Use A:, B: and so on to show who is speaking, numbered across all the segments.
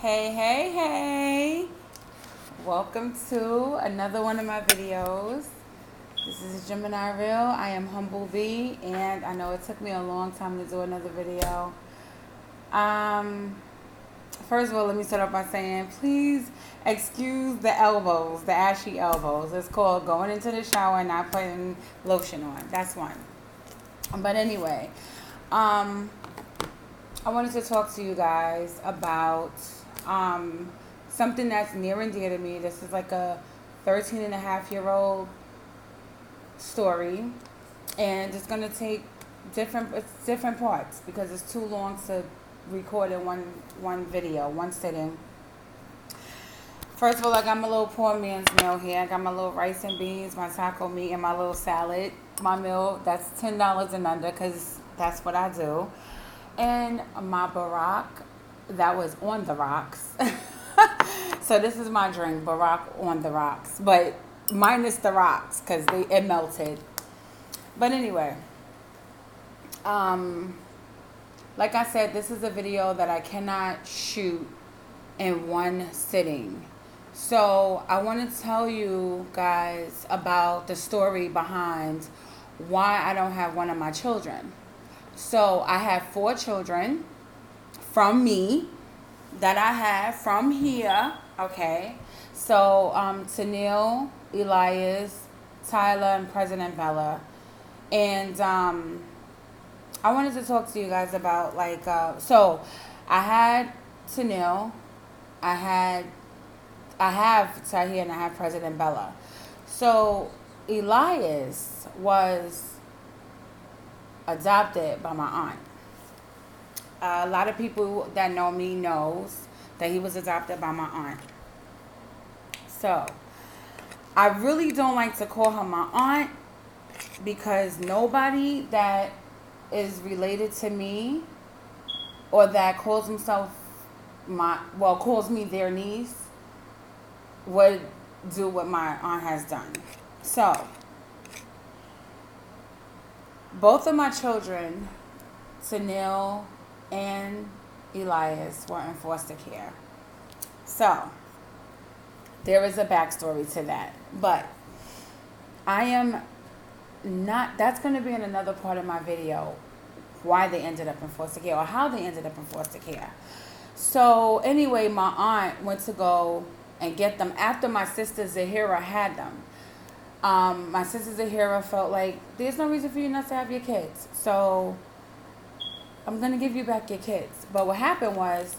A: Hey, hey, hey. Welcome to another one of my videos. This is Gemini Real. I am Humble B, and I know it took me a long time to do another video. First of all, let me start off by saying, please excuse the elbows, the ashy elbows. It's called going into the shower and not putting lotion on. That's one. But anyway, I wanted to talk to you guys about something that's near and dear to me. This is like a 13 and a half year old story, and it's going to take different parts because it's too long to record in one video, one sitting. First of all, I got my little poor man's meal here. I got my little rice and beans, my taco meat, and my little salad. My meal, that's $10 and under because that's what I do. And my Barack, that was on the rocks. So this is my drink, Barack on the rocks, but minus the rocks because it melted. But anyway, like I said, this is a video that I cannot shoot in one sitting. So I want to tell you guys about the story behind why I don't have one of my children. So I have 4 children from me that I have from here, okay? So Tennille, Ilyas, Tyler, and President Bella. And I wanted to talk to you guys about so I had Tennille, I have Tahir, and I have President Bella. So Ilyas was adopted by my aunt. A lot of people that know me knows that he was adopted by my aunt. So I really don't like to call her my aunt because nobody that is related to me or that calls himself calls me their niece would do what my aunt has done. So both of my children, Tennille and Ilyas, were in foster care. So there is a backstory to that. But I am not, that's going to be in another part of my video, why they ended up in foster care or how they ended up in foster care. So anyway, my aunt went to go and get them after my sister Zahira had them. My sister Zahira felt like there's no reason for you not to have your kids, so I'm going to give you back your kids. But what happened was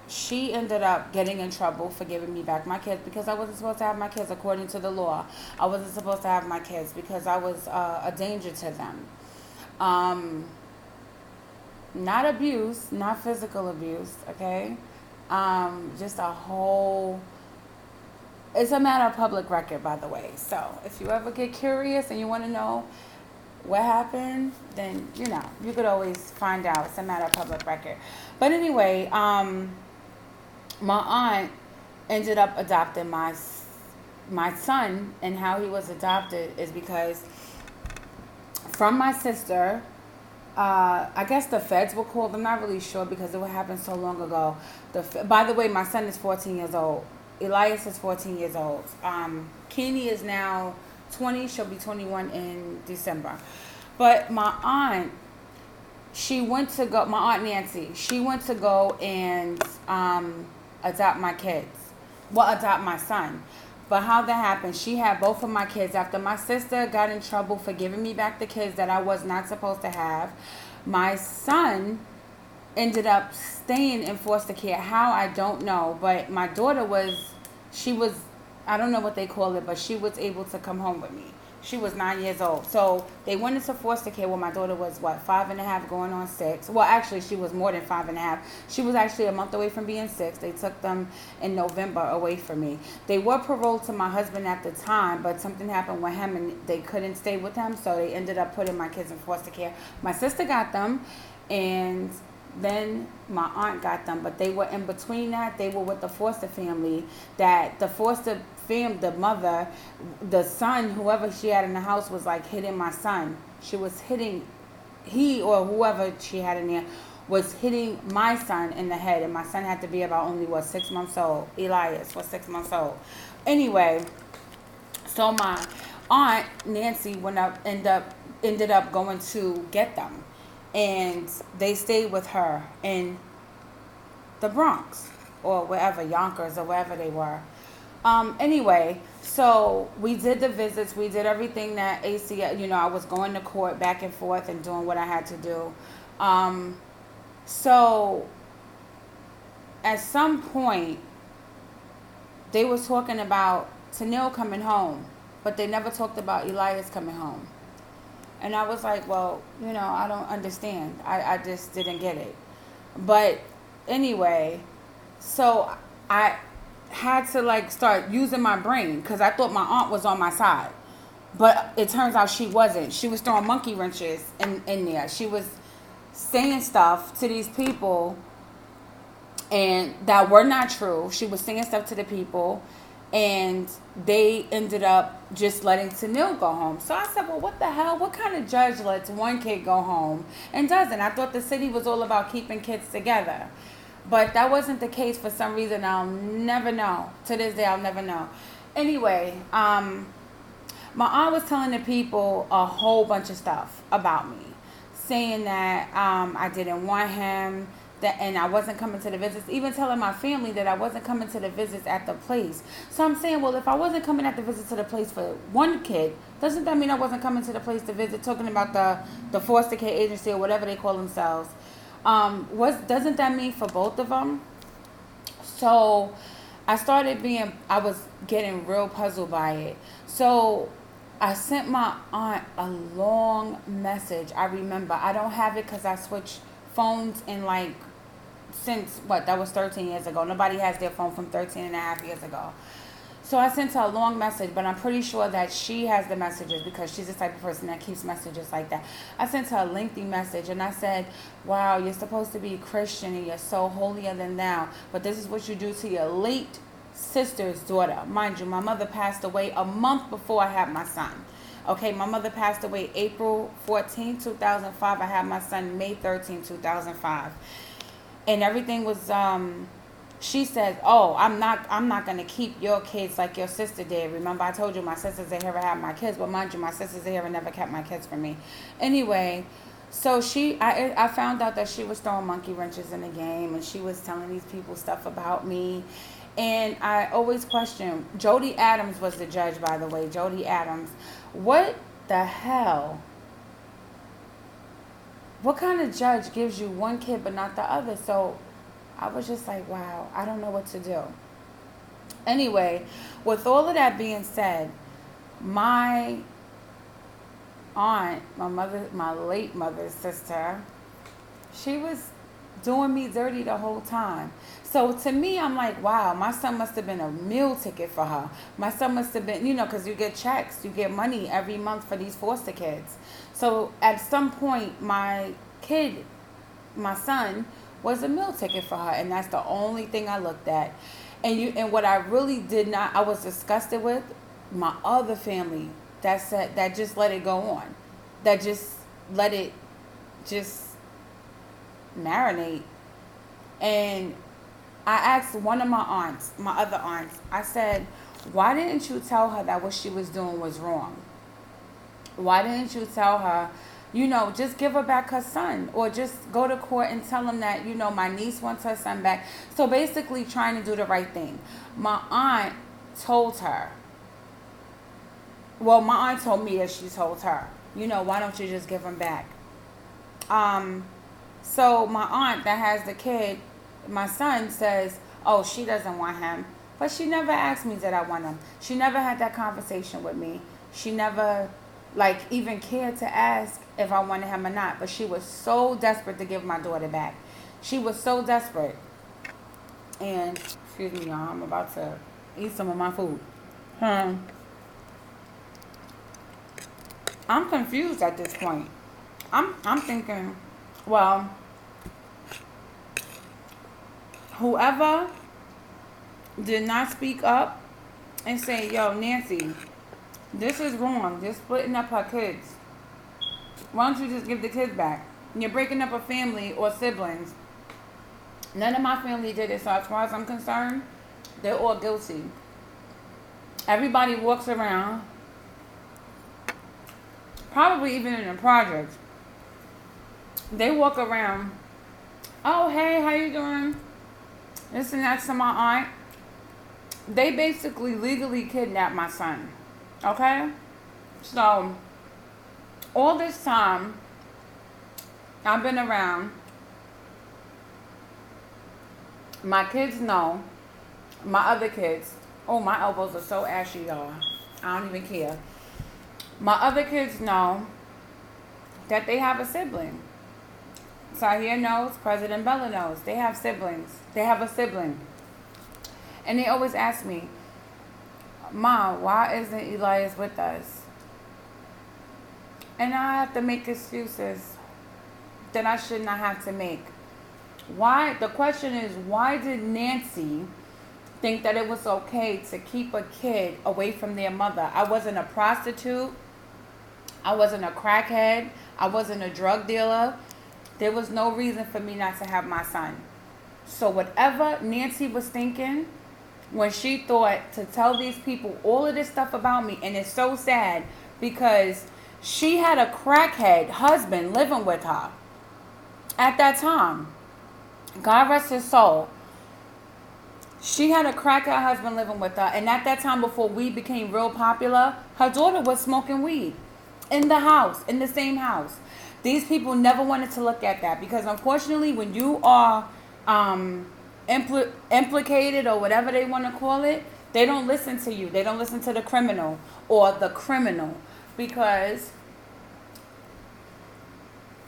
A: she ended up getting in trouble for giving me back my kids because I wasn't supposed to have my kids according to the law. I wasn't supposed to have my kids because I was a danger to them. Not abuse, not physical abuse, okay? Just a whole... It's a matter of public record, by the way. So if you ever get curious and you want to know what happened, then, you could always find out. It's a matter of public record. But anyway, my aunt ended up adopting my son, and how he was adopted is because from my sister, I guess the feds were called. I'm not really sure because it happened so long ago. By the way, my son is 14 years old. Ilyas is 14 years old. Keeney is now 20. She'll be 21 in December. But my aunt, my aunt Nancy, she went to go and adopt my kids. Well, adopt my son. But how that happened, she had both of my kids. After my sister got in trouble for giving me back the kids that I was not supposed to have, my son ended up staying in foster care. How, I don't know. But my daughter I don't know what they call it, but she was able to come home with me. She was 9 years old. So they went into foster care when my daughter was, 5.5 going on 6. Well, actually, she was more than 5.5. She was actually a month away from being 6. They took them in November away from me. They were paroled to my husband at the time, but something happened with him and they couldn't stay with him. So they ended up putting my kids in foster care. My sister got them, and then my aunt got them, but they were in between that. They were with the foster family. That the foster the mother, the son, whoever she had in the house was hitting my son. She was hitting, he or whoever she had in there was hitting my son in the head, and my son had to be about only 6 months old. Ilyas was 6 months old. Anyway, so my aunt Nancy ended up going to get them, and they stayed with her in the Bronx or wherever, Yonkers or wherever they were. Anyway, so we did the visits. We did everything that ACL, I was going to court back and forth and doing what I had to do. So at some point, they was talking about Tanil coming home, but they never talked about Elias coming home. And I was like, well, I don't understand. I just didn't get it. But anyway, so I had to start using my brain because I thought my aunt was on my side. But it turns out she wasn't. She was throwing monkey wrenches in there. She was saying stuff to these people and that were not true. She was saying stuff to the people, and they ended up just letting Tanil go home. So I said, well, what the hell? What kind of judge lets one kid go home and doesn't? I thought the city was all about keeping kids together. But that wasn't the case for some reason. I'll never know. To this day, I'll never know. Anyway, my aunt was telling the people a whole bunch of stuff about me, saying that I didn't want him, and I wasn't coming to the visits, even telling my family that I wasn't coming to the visits at the place. So I'm saying, well, if I wasn't coming at the visits to the place for one kid, doesn't that mean I wasn't coming to the place to visit, talking about the foster care agency or whatever they call themselves? Doesn't that mean for both of them? So I was getting real puzzled by it. So I sent my aunt a long message. I remember. I don't have it because I switched phones since that was 13 years ago. Nobody has their phone from 13 and a half years ago. So I sent her a long message, but I'm pretty sure that she has the messages because she's the type of person that keeps messages like that. I sent her a lengthy message, and I said, wow, you're supposed to be Christian and you're so holier than thou, but this is what you do to your late sister's daughter. Mind you, my mother passed away a month before I had my son. Okay, my mother passed away April 14, 2005. I had my son May 13, 2005. And everything was, she said, oh, I'm not going to keep your kids like your sister did. Remember, I told you my sisters are here to have my kids. But mind you, my sisters are here and never kept my kids from me. Anyway, so I found out that she was throwing monkey wrenches in the game. And she was telling these people stuff about me. And I always question, Jody Adams was the judge, by the way, Jody Adams. What the hell? What kind of judge gives you one kid but not the other? So I was just like, wow, I don't know what to do. Anyway, with all of that being said, my aunt, my late mother's sister, she was doing me dirty the whole time. So to me, I'm like, wow, my son must have been a meal ticket for her. My son must have been, because you get checks, you get money every month for these foster kids. So at some point, my son was a meal ticket for her, and that's the only thing I looked at. And what I really I was disgusted with, my other family that just let it go on, that just let it just marinate. And I asked one of my other aunts, I said, why didn't you tell her that what she was doing was wrong? Why didn't you tell her, just give her back her son, or just go to court and tell them that, my niece wants her son back. So basically trying to do the right thing. My aunt told her, well, my aunt told me that she told her, why don't you just give him back? So my aunt that has the kid, my son, says, oh, she doesn't want him. But she never asked me that I want him. She never had that conversation with me. She never, even cared to ask if I wanted him or not. But she was so desperate to give my daughter back. She was so desperate. And, excuse me, y'all, I'm about to eat some of my food. I'm confused at this point. I'm thinking, well, whoever did not speak up and say, yo, Nancy, this is wrong. They're splitting up her kids. Why don't you just give the kids back? You're breaking up a family or siblings. None of my family did it, so as far as I'm concerned, they're all guilty. Everybody walks around, probably even in the projects, they walk around, oh, hey, how you doing? This and that to my aunt. They basically legally kidnapped my son. Okay? So, all this time, I've been around. My kids know. My other kids. Oh, my elbows are so ashy, y'all. I don't even care. My other kids know that they have a sibling. Sahir knows. President Bella knows. They have siblings. They have a sibling. And they always ask me, Mom, why isn't Ilyas with us? And I have to make excuses that I should not have to make. Why? The question is, why did Nancy think that it was okay to keep a kid away from their mother? I wasn't a prostitute. I wasn't a crackhead. I wasn't a drug dealer. There was no reason for me not to have my son. So whatever Nancy was thinking when she thought to tell these people all of this stuff about me, and it's so sad because she had a crackhead husband living with her at that time. God rest his soul. She had a crackhead husband living with her, and at that time, before weed became real popular, her daughter was smoking weed in the house, in the same house. These people never wanted to look at that because, unfortunately, when you are implicated or whatever they want to call it, they don't listen to you. They don't listen to the criminal or the criminal, because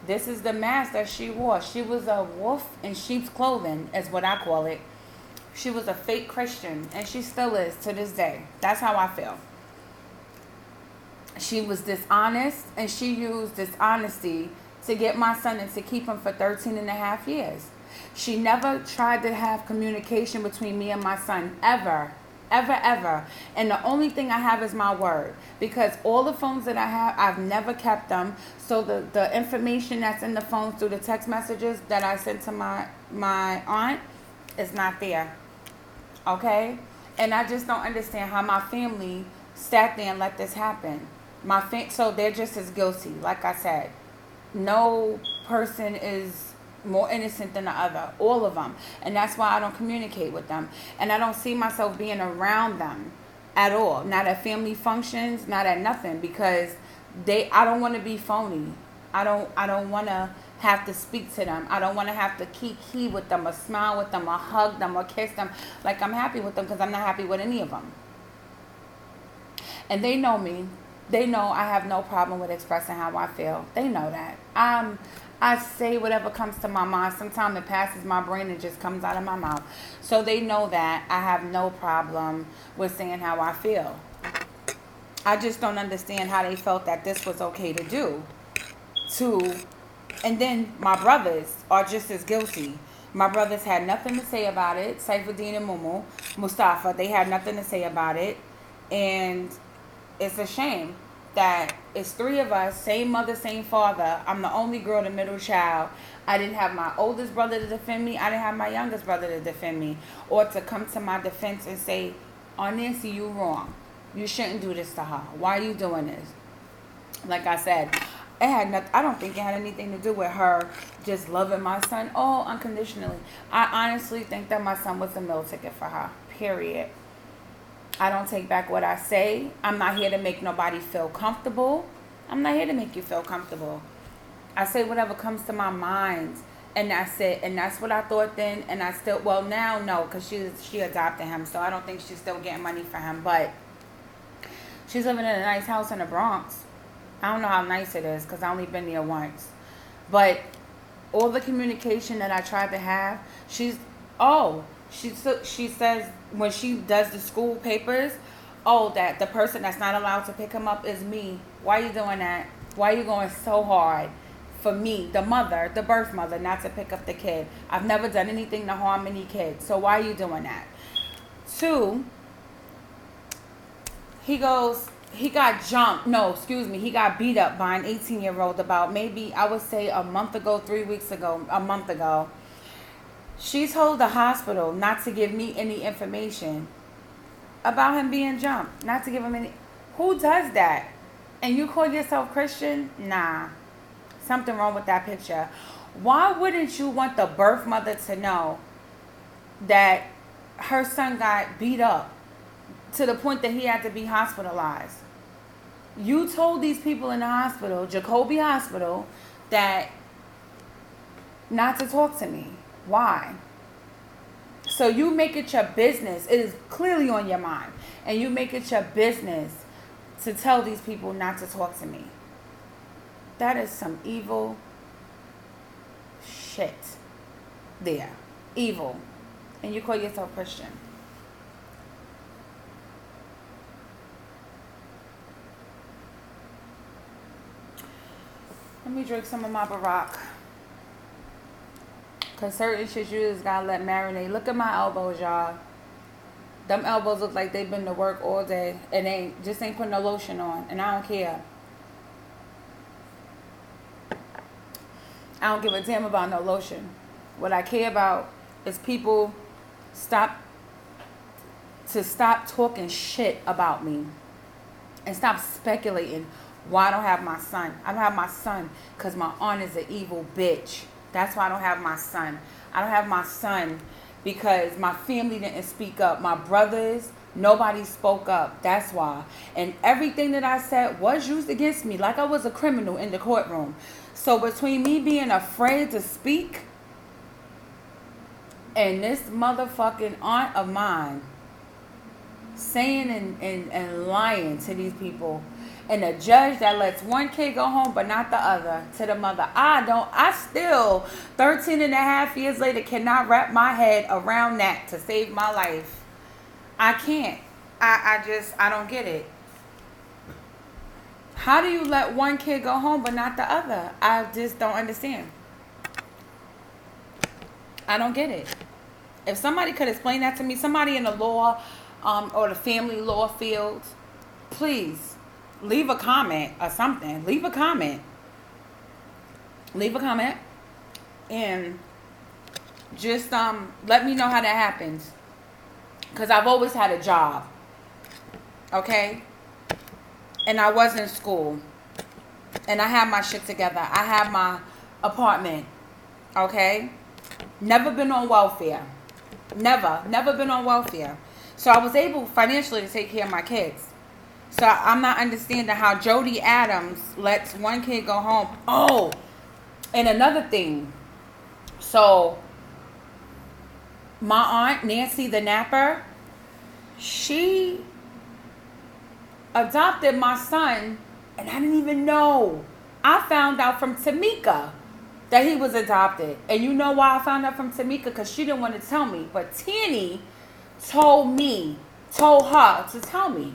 A: this is the mask that she wore. She was a wolf in sheep's clothing, is what I call it. She was a fake Christian, and she still is to this day. That's how I feel. She was dishonest, and she used dishonesty to get my son and to keep him for 13 and a half years. She never tried to have communication between me and my son, ever, ever, ever. And the only thing I have is my word, because all the phones that I have, I've never kept them. So the information that's in the phones through the text messages that I sent to my aunt is not there. Okay? And I just don't understand how my family sat there and let this happen. So they're just as guilty. Like I said, no person is more innocent than the other. All of them. And that's why I don't communicate with them. And I don't see myself being around them at all. Not at family functions, not at nothing, because I don't want to be phony. I don't want to have to speak to them. I don't want to have to kiki with them, or smile with them, or hug them, or kiss them. Like, I'm happy with them because I'm not happy with any of them. And they know me. They know I have no problem with expressing how I feel. They know that. I say whatever comes to my mind. Sometimes it passes my brain and just comes out of my mouth. So they know that I have no problem with saying how I feel. I just don't understand how they felt that this was okay to do. And then my brothers are just as guilty. My brothers had nothing to say about it. Saifuddin and Mustafa, they had nothing to say about it. And it's a shame that it's three of us, same mother, same father. I'm the only girl, the middle child. I didn't have my oldest brother to defend me. I didn't have my youngest brother to defend me, or to come to my defense and say, oh, Nancy, you wrong. You shouldn't do this to her. Why are you doing this? Like I said, I don't think it had anything to do with her just loving my son, unconditionally. I honestly think that my son was a meal ticket for her, period. I don't take back what I say. I'm not here to make nobody feel comfortable. I'm not here to make you feel comfortable. I say whatever comes to my mind, and that's it. And that's what I thought then, and I still, well, now, no, because she adopted him, so I don't think she's still getting money for him, but she's living in a nice house in the Bronx. I don't know how nice it is, because I only been there once. But all the communication that I tried to have, she says when she does the school papers, that the person that's not allowed to pick him up is me. Why are you doing that? Why are you going so hard for me, the mother, the birth mother, not to pick up the kid? I've never done anything to harm any kid, so why are you doing that? 2, he goes, he got jumped. No, excuse me. He got beat up by an 18-year-old about maybe, I would say, a month ago, 3 weeks ago, a month ago. She told the hospital not to give me any information about him being jumped. Not to give him any. Who does that? And you call yourself Christian? Nah. Something wrong with that picture. Why wouldn't you want the birth mother to know that her son got beat up to the point that he had to be hospitalized? You told these people in the hospital, Jacoby Hospital, that not to talk to me. Why? So you make it your business. It is clearly on your mind. And you make it your business to tell these people not to talk to me. That is some evil shit there. Evil. And you call yourself Christian. Let me drink some of my Barack. Because certain shit you just gotta let marinate. Look at my elbows, y'all. Them elbows look like they've been to work all day. And they just ain't putting no lotion on. And I don't care. I don't give a damn about no lotion. What I care about is people stop talking shit about me. And stop speculating why I don't have my son. I don't have my son because my aunt is an evil bitch. That's why I don't have my son. I don't have my son because my family didn't speak up. My brothers, nobody spoke up. That's why. And everything that I said was used against me like I was a criminal in the courtroom. So between me being afraid to speak and this motherfucking aunt of mine saying and lying to these people, and a judge that lets one kid go home but not the other, to the mother, I still 13 and a half years later cannot wrap my head around that to save my life. I can't. I don't get it. How do you let one kid go home but not the other? I just don't understand. I don't get it. If somebody could explain that to me, somebody in the law or the family law field, please leave a comment or something. Leave a comment. And just let me know how that happens. Because I've always had a job. Okay? And I was in school. And I have my shit together. I have my apartment. Okay? Never been on welfare. Never been on welfare. So I was able financially to take care of my kids. So I'm not understanding how Jody Adams lets one kid go home. Oh, and another thing. So my aunt, Nancy the Napper, she adopted my son, and I didn't even know. I found out from Tamika that he was adopted. And you know why I found out from Tamika? Because she didn't want to tell me. But Tanny told her to tell me.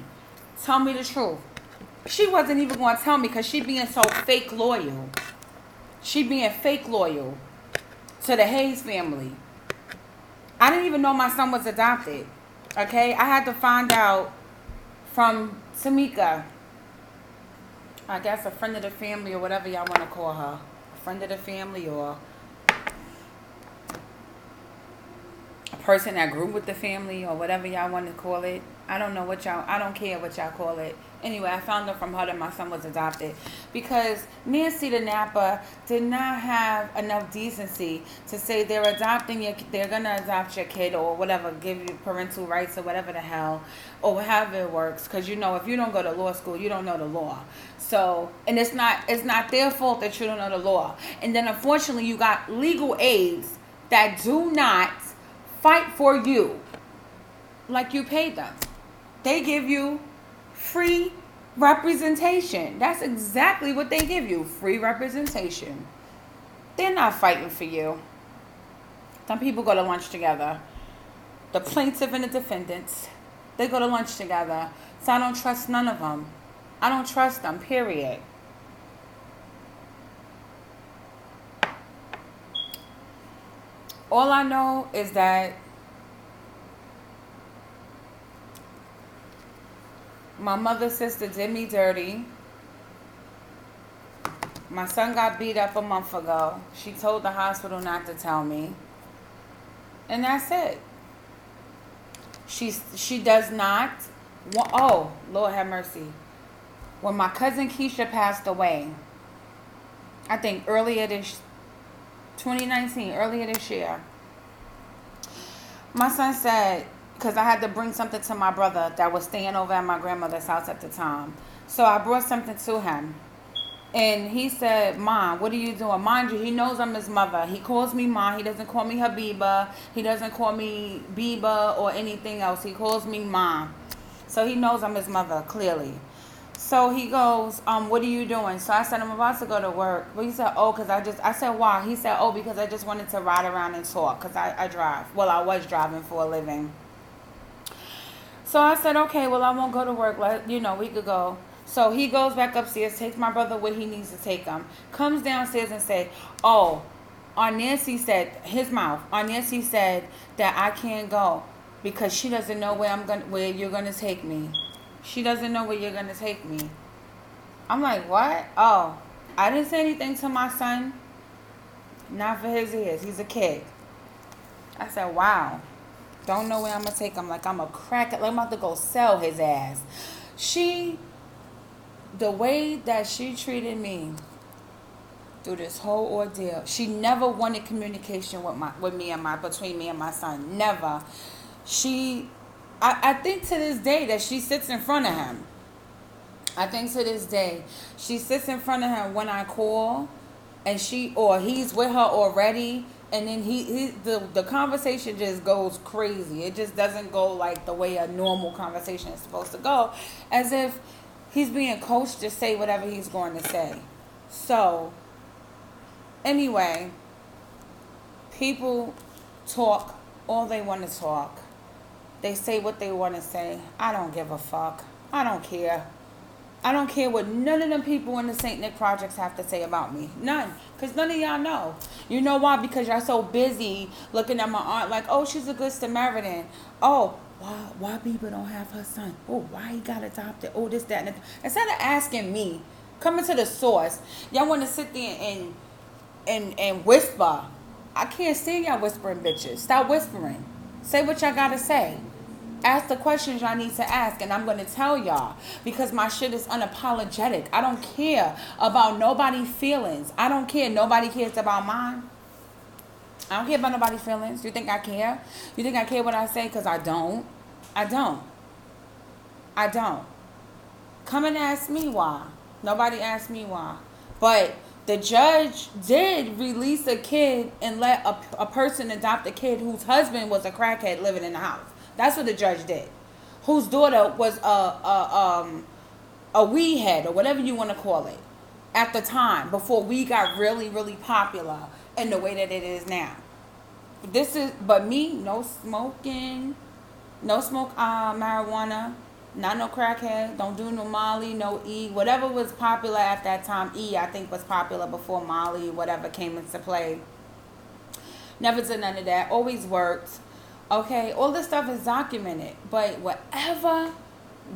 A: Tell me the truth. She wasn't even going to tell me because she being so fake loyal. She being fake loyal to the Hayes family. I didn't even know my son was adopted. Okay? I had to find out from Tamika. I guess a friend of the family or whatever y'all want to call her. A friend of the family or a person that grew with the family or whatever y'all want to call it. I don't care what y'all call it. Anyway, I found out from her that my son was adopted because Nancy the Napper did not have enough decency to say they're gonna adopt your kid or whatever, give you parental rights or whatever the hell, or however it works. Because if you don't go to law school, you don't know the law. So, and it's not their fault that you don't know the law. And then unfortunately, you got legal aids that do not fight for you like you paid them. They give you free representation. That's exactly what they give you. Free representation. They're not fighting for you. Some people go to lunch together. The plaintiff and the defendants, they go to lunch together. So I don't trust none of them. I don't trust them, period. All I know is that My mother's sister did me dirty. My son got beat up a month ago. She told the hospital not to tell me. And that's it. She does not. Oh, Lord have mercy. When my cousin Keisha passed away, I think earlier this 2019, earlier this year, my son said, because I had to bring something to my brother that was staying over at my grandmother's house at the time. So I brought something to him. And he said, Mom, what are you doing? Mind you, he knows I'm his mother. He calls me Mom. He doesn't call me Habiba. He doesn't call me Biba or anything else. He calls me Mom. So he knows I'm his mother, clearly. So he goes, what are you doing? So I said, I'm about to go to work. But he said, oh, because I said, why? He said, oh, because I just wanted to ride around and talk because I drive. Well, I was driving for a living. So I said, okay, well, I won't go to work. We could go. So he goes back upstairs, takes my brother where he needs to take him, comes downstairs and say, oh, Aunt Nancy said, his mouth, Aunt Nancy said that I can't go because she doesn't know where you're going to take me. She doesn't know where you're going to take me. I'm like, what? Oh, I didn't say anything to my son. Not for his ears. He's a kid. I said, wow. Don't know where I'm going to take him. Like, I'm a cracker. Like, I'm about to go sell his ass. The way that she treated me through this whole ordeal, she never wanted communication between me and my son. Never. I think to this day that she sits in front of him. I think to this day she sits in front of him when I call, and he's with her already, and then the conversation just goes crazy. It just doesn't go like the way a normal conversation is supposed to go, as if he's being coached to say whatever he's going to say. So, anyway, people talk all they want to talk. They say what they want to say. I don't give a fuck. I don't care. I don't care what none of them people in the St. Nick Projects have to say about me. None. Because none of y'all know. You know why? Because y'all so busy looking at my aunt like, oh, she's a good Samaritan. Oh, why people don't have her son? Oh, why he got adopted? Oh, this, that, and that. Instead of asking me, coming to the source, y'all want to sit there and whisper. I can't stand y'all whispering, bitches. Stop whispering. Say what y'all got to say. Ask the questions y'all need to ask, and I'm going to tell y'all because my shit is unapologetic. I don't care about nobody's feelings. I don't care. Nobody cares about mine. I don't care about nobody's feelings. You think I care? You think I care what I say? Because I don't. I don't. Come and ask me why. Nobody asked me why. But the judge did release a kid and let a person adopt a kid whose husband was a crackhead living in the house. That's what the judge did. Whose daughter was a weed head or whatever you want to call it at the time before we got really, really popular in the way that it is now. But me, no smoking, no smoke marijuana, not no crackhead, don't do no Molly, no E, whatever was popular at that time. E, I think, was popular before Molly, whatever came into play. Never did none of that. Always worked. Okay, all this stuff is documented. But whatever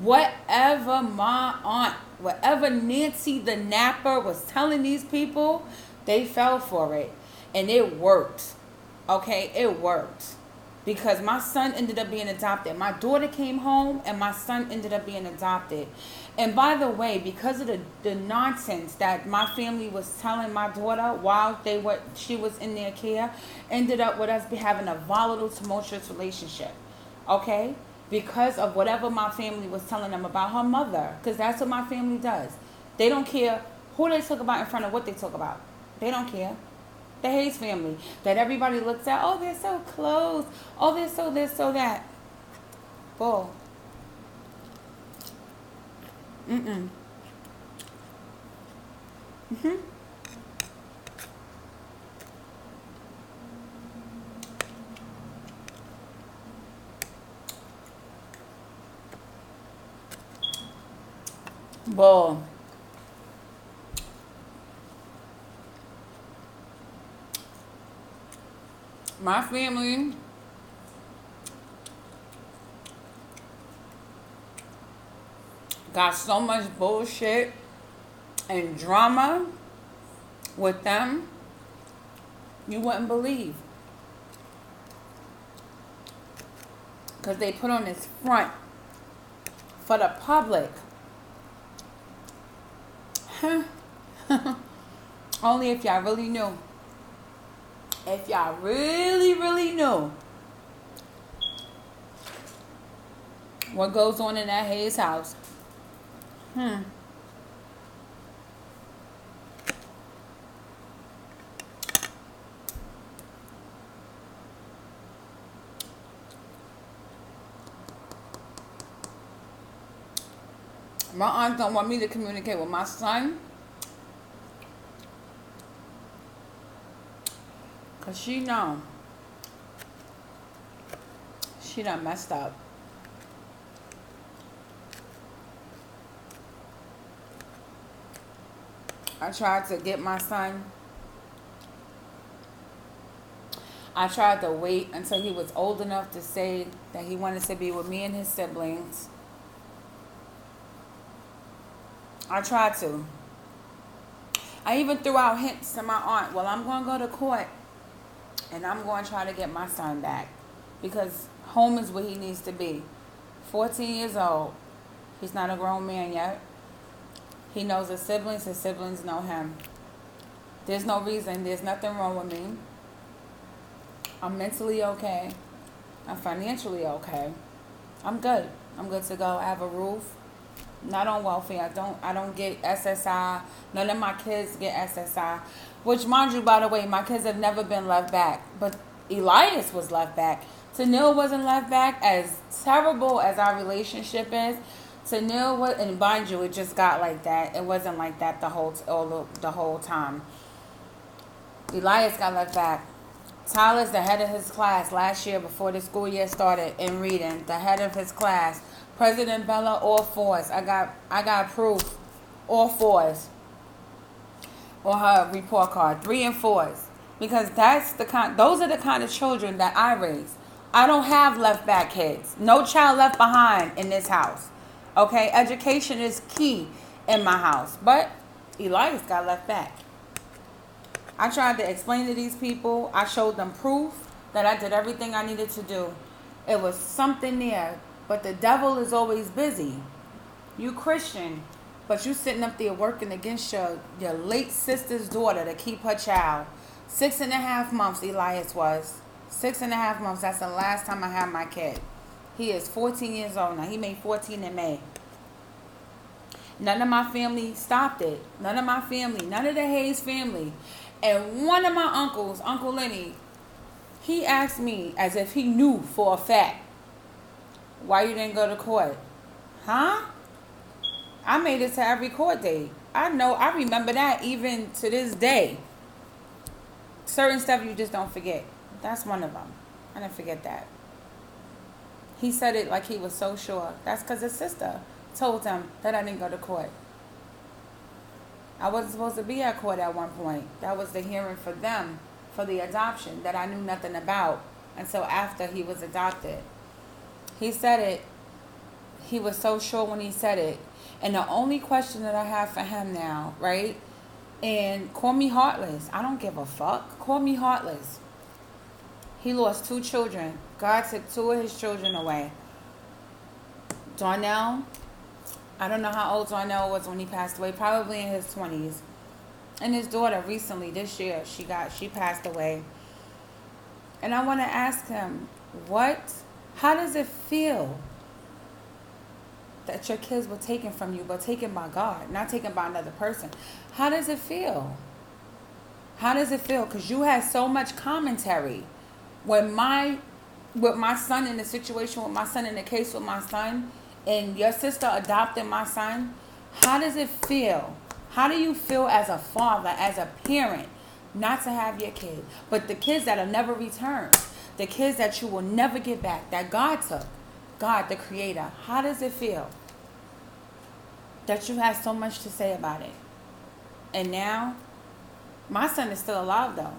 A: my aunt, whatever Nancy the Napper was telling these people, they fell for it. And it worked. Okay, it worked. Because my son ended up being adopted. My daughter came home and my son ended up being adopted. And by the way, because of the nonsense that my family was telling my daughter while she was in their care, ended up with us having a volatile, tumultuous relationship. Okay? Because of whatever my family was telling them about her mother. Because that's what my family does. They don't care who they talk about in front of what they talk about. They don't care. The Hayes family that everybody looks at, oh, they're so close. Oh, they're so this, so that. Bull. Mm-mm. Mm-hmm. Bull. My family got so much bullshit and drama with them, you wouldn't believe. Because they put on this front for the public. Huh? Only if y'all really knew. If y'all really, really knew what goes on in that Hayes house. My aunt don't want me to communicate with my son. Because she know. She done messed up. I tried to get my son. I tried to wait until he was old enough to say that he wanted to be with me and his siblings. I tried to. I even threw out hints to my aunt. Well, I'm going to go to court and I'm going to try to get my son back because home is where he needs to be. 14 years old. He's not a grown man yet. He knows his siblings know him. There's no reason, there's nothing wrong with me. I'm mentally okay. I'm financially okay. I'm good. I'm good to go. I have a roof. Not on welfare. I don't get SSI. None of my kids get SSI. Which, mind you, by the way, my kids have never been left back. But Ilyas was left back. Tanil wasn't left back. As terrible as our relationship is, Tanil was, and mind you, it just got like that. It wasn't like that the whole time. Ilyas got left back. Tyler's the head of his class last year before the school year started in reading. The head of his class. President Bella, all fours. I got proof. All fours. On her report card. 3 and 4s. Because those are the kind of children that I raise. I don't have left back kids. No child left behind in this house. Okay? Education is key in my house. But Ilyas got left back. I tried to explain to these people. I showed them proof that I did everything I needed to do. It was something there. But the devil is always busy. You Christian, but you sitting up there working against your late sister's daughter to keep her child. 6.5 months Ilyas was. 6.5 months. That's the last time I had my kid. He is 14 years old now. He made 14 in May. None of my family stopped it. None of my family. None of the Hayes family. And one of my uncles, Uncle Lenny, he asked me as if he knew for a fact, why you didn't go to court? Huh? I made it to every court date. I remember that even to this day. Certain stuff you just don't forget. That's one of them. I didn't forget that. He said it like he was so sure. That's because his sister told him that I didn't go to court. I wasn't supposed to be at court at one point. That was the hearing for them, for the adoption, that I knew nothing about until after he was adopted. He said it. He was so sure when he said it. And the only question that I have for him now, right? And call me heartless. I don't give a fuck. Call me heartless. He lost 2 children. God took 2 of his children away. Darnell, I don't know how old Darnell was when he passed away. Probably in his 20s. And his daughter recently, this year, she passed away. And I want to ask him, how does it feel that your kids were taken from you, but taken by God, not taken by another person? How does it feel? How does it feel? Because you had so much commentary. With my son, in the situation with my son, in the case with my son, and your sister adopted my son, how does it feel? How do you feel as a father, as a parent, not to have your kid, but the kids that'll never return? The kids that you will never get back, that God took. God, the creator. How does it feel that you have so much to say about it? And now, my son is still alive though.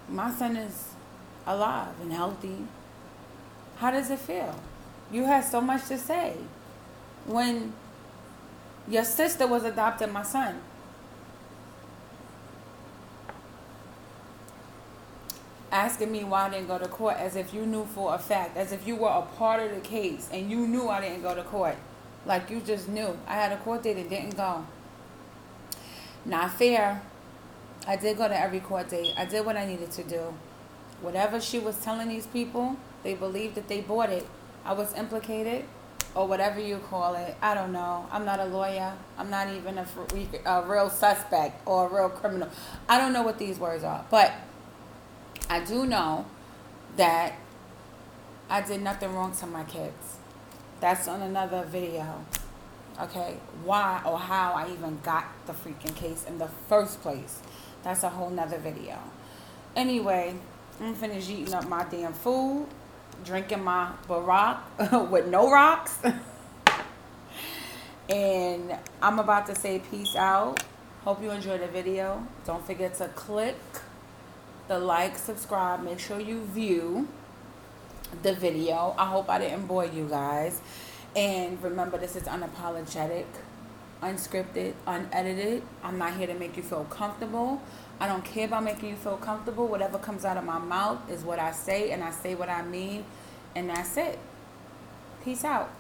A: My son is alive and healthy. How does it feel? You have so much to say when Your sister was adopting my son. Asking me why I didn't go to court as if you knew for a fact, as if you were a part of the case and you knew I didn't go to court. Like you just knew. I had a court date and didn't go. Not fair. I did go to every court date. I did what I needed to do. Whatever she was telling these people, they believed that they bought it. I was implicated, or whatever you call it. I don't know. I'm not a lawyer. I'm not even a real suspect or a real criminal. I don't know what these words are. But I do know that I did nothing wrong to my kids. That's on another video. Okay? Why or how I even got the freaking case in the first place. That's a whole nother video. Anyway, I'm finished eating up my damn food, drinking my Barack with no rocks. And I'm about to say peace out. Hope you enjoyed the video. Don't forget to click the like, subscribe. Make sure you view the video. I hope I didn't bore you guys. And remember, this is unapologetic, unscripted, unedited. I'm not here to make you feel comfortable. I don't care about making you feel comfortable. Whatever comes out of my mouth is what I say, and I say what I mean, and that's it. Peace out.